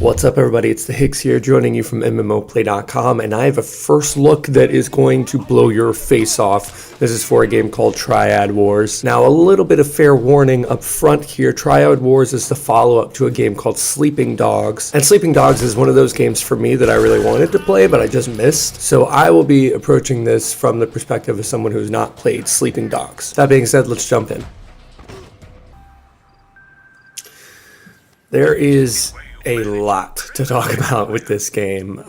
What's up, everybody? It's the Hicks here, joining you from MMOplay.com, and I have a first look that is going to blow your face off. This is for a game called Triad Wars. Now, a little bit of fair warning up front here. Triad Wars is the follow-up to a game called Sleeping Dogs, and Sleeping Dogs is one of those games for me that I really wanted to play, but I just missed. So I will be approaching this from the perspective of someone who's not played Sleeping Dogs. That being said, let's jump in. There is a lot to talk about with this game.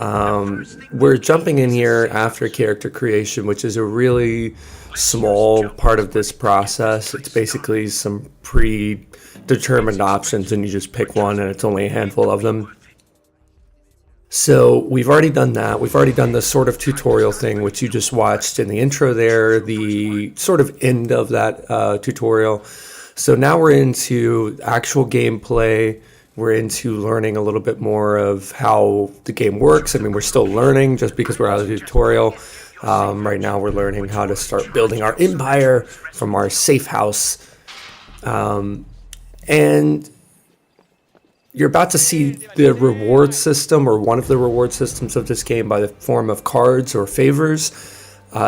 We're jumping in here after character creation, which is a really small part of this process. It's basically some predetermined options and you just pick one, and it's only a handful of them. So we've already done that. We've already done the sort of tutorial thing, which you just watched in the intro there, the sort of end of that tutorial. So now we're into actual gameplay. We're into learning a little bit more of how the game works. I mean, we're still learning just because we're out of the tutorial. Right now we're learning how to start building our empire from our safe house. And you're about to see the reward system, or one of the reward systems of this game, by the form of cards or favors.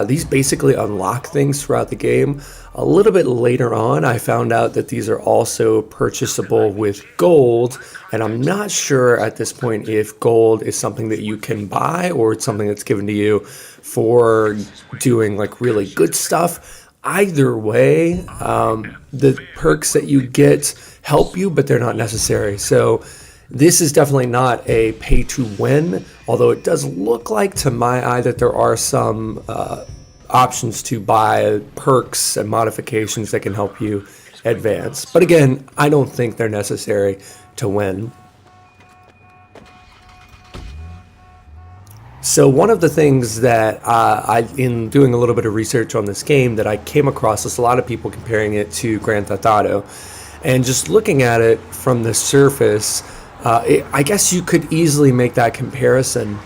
These basically unlock things throughout the game. A little bit later on, I found out that these are also purchasable with gold, and I'm not sure at this point if gold is something that you can buy or it's something that's given to you for doing like really good stuff. Either way, the perks that you get help you, but they're not necessary. So this is definitely not a pay to win, although it does look like to my eye that there are some options to buy perks and modifications that can help you advance. But again, I don't think they're necessary to win. So one of the things that in doing a little bit of research on this game that I came across is a lot of people comparing it to Grand Theft Auto. And just looking at it from the surface, I guess you could easily make that comparison,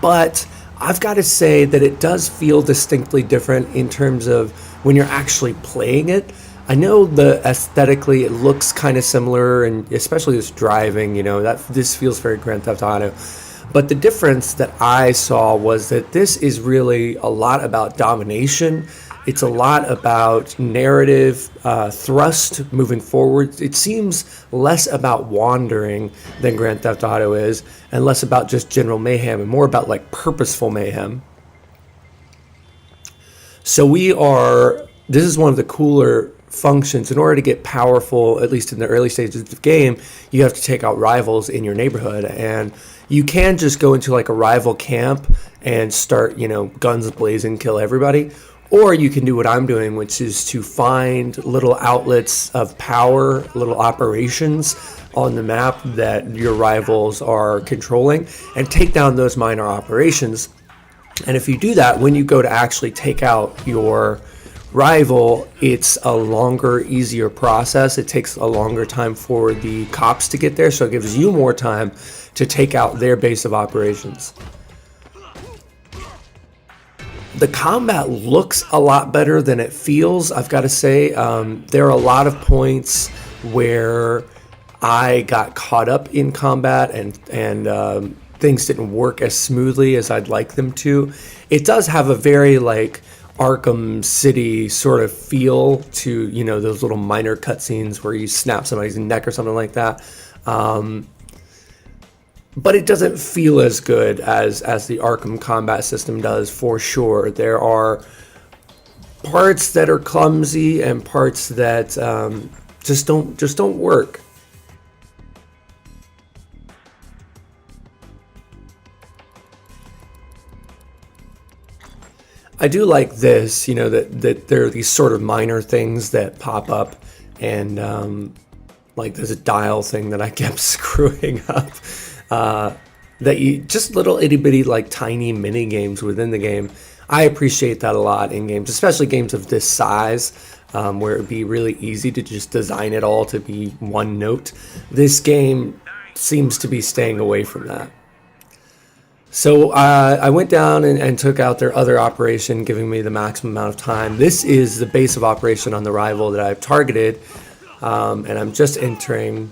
but I've got to say that it does feel distinctly different in terms of when you're actually playing it. I know aesthetically it looks kind of similar, and especially this driving, this feels very Grand Theft Auto. But the difference that I saw was that this is really a lot about domination. It's a lot about narrative thrust moving forward. It seems less about wandering than Grand Theft Auto is, and less about just general mayhem, and more about like purposeful mayhem. So this is one of the cooler functions. In order to get powerful, at least in the early stages of the game, you have to take out rivals in your neighborhood, and you can just go into like a rival camp and start, guns blazing, kill everybody. Or you can do what I'm doing, which is to find little outlets of power, little operations on the map that your rivals are controlling, and take down those minor operations. And if you do that, when you go to actually take out your rival, it's a longer, easier process. It takes a longer time for the cops to get there, so it gives you more time to take out their base of operations. The combat looks a lot better than it feels, I've got to say. There are a lot of points where I got caught up in combat and things didn't work as smoothly as I'd like them to. It does have a very like Arkham City sort of feel to, those little minor cutscenes where you snap somebody's neck or something like that. But it doesn't feel as good as the Arkham combat system does, for sure. There are parts that are clumsy and parts that just don't work. I do like this, that there are these sort of minor things that pop up, and like there's a dial thing that I kept screwing up. That you just little itty bitty like tiny mini games within the game. I appreciate that a lot in games, especially games of this size, where it'd be really easy to just design it all to be one note. This game seems to be staying away from that. So I went down and took out their other operation, giving me the maximum amount of time. This is the base of operation on the rival that I've targeted, and I'm just entering.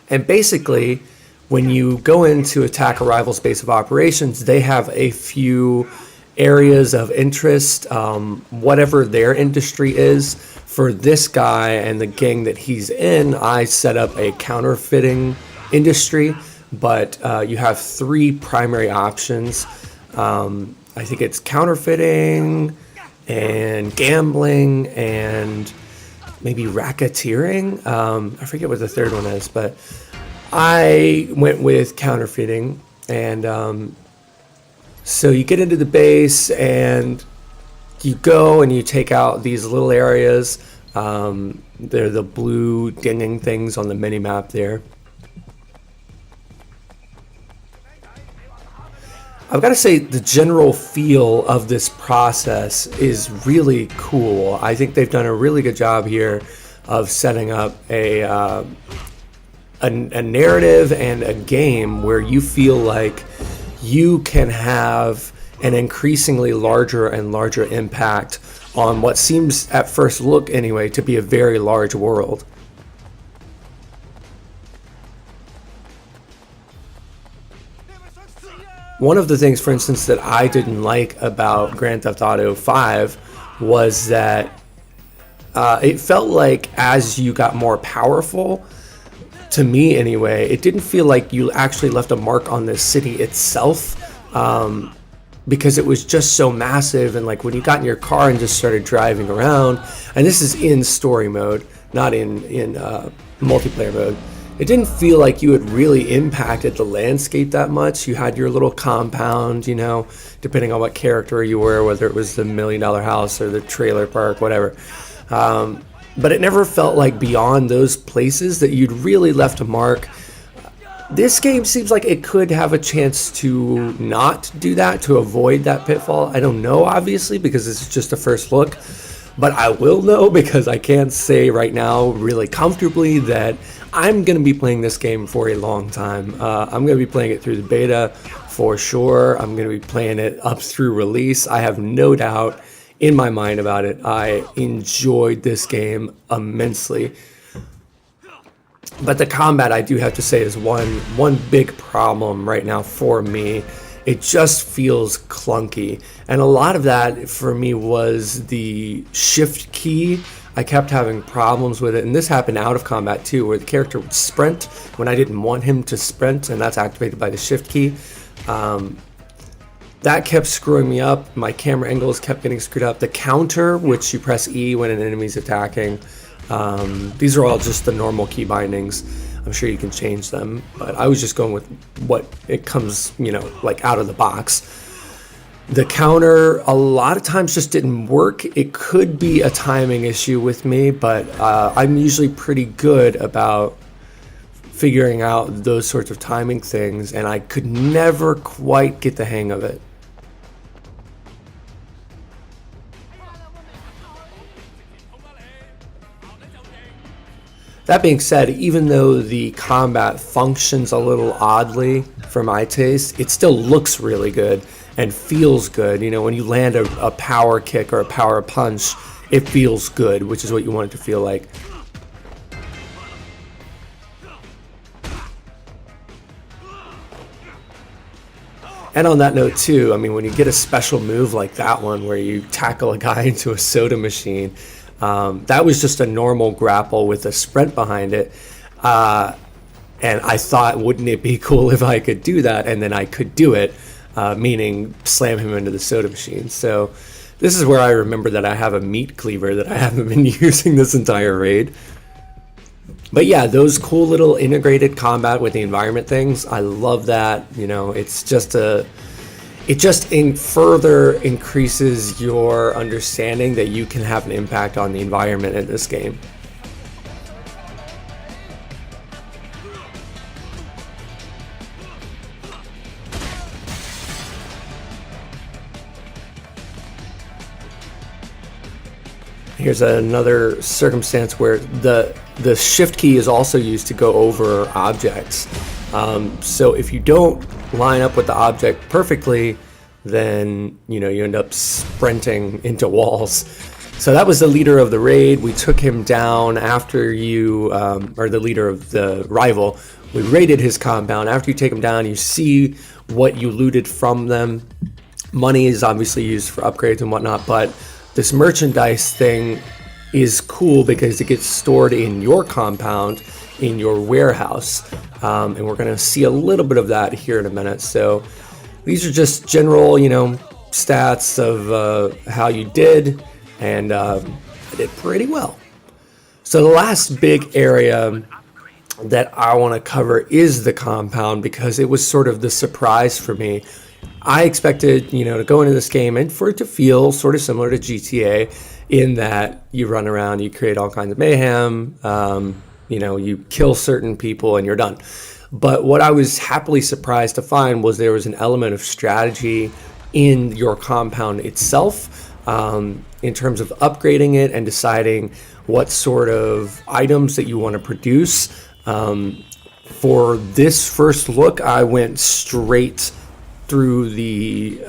And basically, when you go in to attack a rival's base of operations, they have a few areas of interest, whatever their industry is. For this guy and the gang that he's in, I set up a counterfeiting industry, but you have three primary options. I think it's counterfeiting and gambling and maybe racketeering. I forget what the third one is, but I went with counterfeiting. And so you get into the base and you go and you take out these little areas. They're the blue dinging things on the mini map there. I've got to say the general feel of this process is really cool. I think they've done a really good job here of setting up a narrative and a game where you feel like you can have an increasingly larger and larger impact on what seems at first look anyway to be a very large world. One of the things, for instance, that I didn't like about Grand Theft Auto 5 was that it felt like as you got more powerful, to me anyway, it didn't feel like you actually left a mark on the city itself, because it was just so massive. And like when you got in your car and just started driving around, and this is in story mode, not in multiplayer mode, it didn't feel like you had really impacted the landscape that much. You had your little compound, you know, depending on what character you were, whether it was the $1 million house or the trailer park, whatever. But it never felt like beyond those places that you'd really left a mark. This game seems like it could have a chance to not do that, to avoid that pitfall. I don't know, obviously, because this is just a first look. But I will know, because I can't say right now really comfortably that I'm going to be playing this game for a long time. I'm going to be playing it through the beta for sure. I'm going to be playing it up through release. I have no doubt in my mind about it. I enjoyed this game immensely. But the combat, I do have to say, is one big problem right now for me. It just feels clunky. And a lot of that for me was the shift key. I kept having problems with it. And this happened out of combat too, where the character would sprint when I didn't want him to sprint, and that's activated by the shift key. That kept screwing me up. My camera angles kept getting screwed up. The counter, which you press E when an enemy's attacking, these are all just the normal key bindings. I'm sure you can change them, but I was just going with what it comes, you know, like out of the box. The counter a lot of times just didn't work. It could be a timing issue with me, but I'm usually pretty good about figuring out those sorts of timing things, and I could never quite get the hang of it. That being said, even though the combat functions a little oddly for my taste, it still looks really good and feels good. You know, when you land a power kick or a power punch, it feels good, which is what you want it to feel like. And on that note too, I mean, when you get a special move like that one where you tackle a guy into a soda machine, that was just a normal grapple with a sprint behind it. And I thought, wouldn't it be cool if I could do that? And then I could do it, meaning slam him into the soda machine. So this is where I remember that I have a meat cleaver that I haven't been using this entire raid. But yeah, those cool little integrated combat with the environment things, I love that. You know, it's just it just further increases your understanding that you can have an impact on the environment in this game. Here's another circumstance where the shift key is also used to go over objects. So if you don't line up with the object perfectly, then you end up sprinting into walls. So that was the leader of the raid. We took him down after you, or the leader of the rival. We raided his compound. After you take them down, you see what you looted from them. Money is obviously used for upgrades and whatnot, but this merchandise thing is cool because it gets stored in your compound, in your warehouse, and we're going to see a little bit of that here in a minute. So these are just general, stats of how you did, and I did pretty well. So the last big area that I want to cover is the compound, because it was sort of the surprise for me. I expected, to go into this game and for it to feel sort of similar to GTA, in that you run around, you create all kinds of mayhem, you kill certain people and you're done. But what I was happily surprised to find was there was an element of strategy in your compound itself, in terms of upgrading it and deciding what sort of items that you want to produce. For this first look, I went straight through the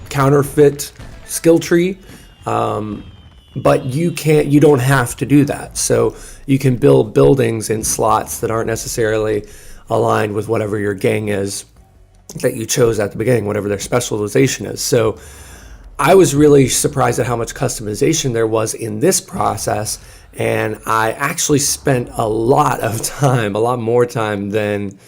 counterfeit skill tree, but you don't have to do that. So you can build buildings in slots that aren't necessarily aligned with whatever your gang is that you chose at the beginning, whatever their specialization is. So I was really surprised at how much customization there was in this process, and I actually spent a lot of time, a lot more time than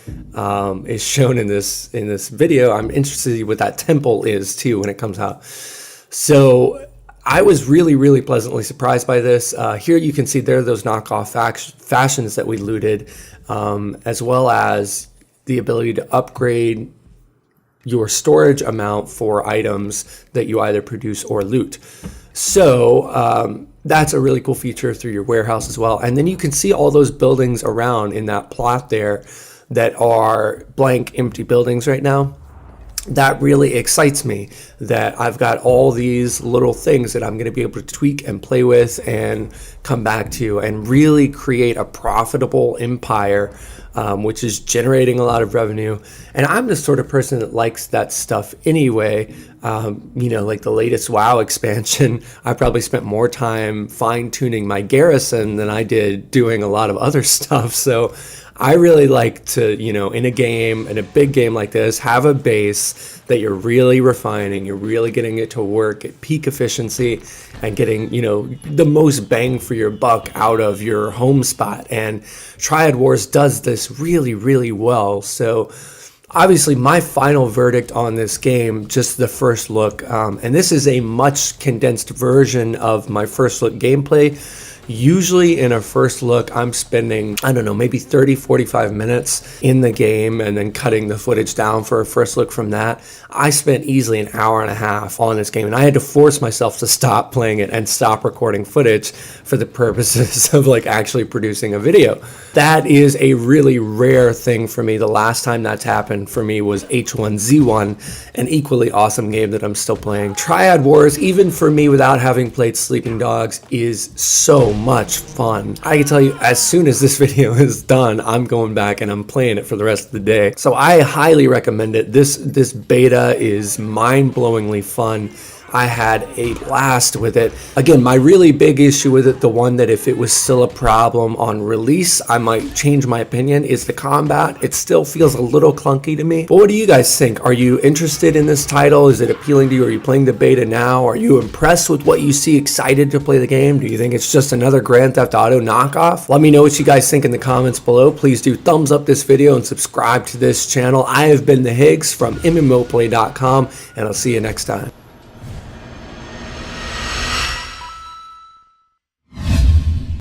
is shown in this video. I'm interested in what that temple is too when it comes out. So I was really, really pleasantly surprised by this. Here you can see there are those knockoff fashions that we looted, as well as the ability to upgrade your storage amount for items that you either produce or loot. So that's a really cool feature through your warehouse as well. And then you can see all those buildings around in that plot there that are blank, empty buildings right now. That really excites me, that I've got all these little things that I'm going to be able to tweak and play with and come back to and really create a profitable empire, which is generating a lot of revenue. And I'm the sort of person that likes that stuff anyway. Like the latest WoW expansion, I probably spent more time fine-tuning my garrison than I did doing a lot of other stuff. So I really like to, in a game, in a big game like this, have a base that you're really refining, you're really getting it to work at peak efficiency and getting, the most bang for your buck out of your home spot. And Triad Wars does this really, really well. So obviously my final verdict on this game, just the first look, and this is a much condensed version of my first look gameplay. Usually in a first look, I'm spending, maybe 30, 45 minutes in the game and then cutting the footage down for a first look from that. I spent easily an hour and a half on this game, and I had to force myself to stop playing it and stop recording footage for the purposes of actually producing a video. That is a really rare thing for me. The last time that's happened for me was H1Z1, an equally awesome game that I'm still playing. Triad Wars, even for me without having played Sleeping Dogs, is so much fun. I can tell you, as soon as this video is done, I'm going back and I'm playing it for the rest of the day. So I highly recommend it. This beta is mind-blowingly fun. I had a blast with it. Again, my really big issue with it, the one that if it was still a problem on release, I might change my opinion, is the combat. It still feels a little clunky to me. But what do you guys think? Are you interested in this title? Is it appealing to you? Are you playing the beta now? Are you impressed with what you see, excited to play the game? Do you think it's just another Grand Theft Auto knockoff? Let me know what you guys think in the comments below. Please do thumbs up this video and subscribe to this channel. I have been the Higgs from MMOplay.com, and I'll see you next time.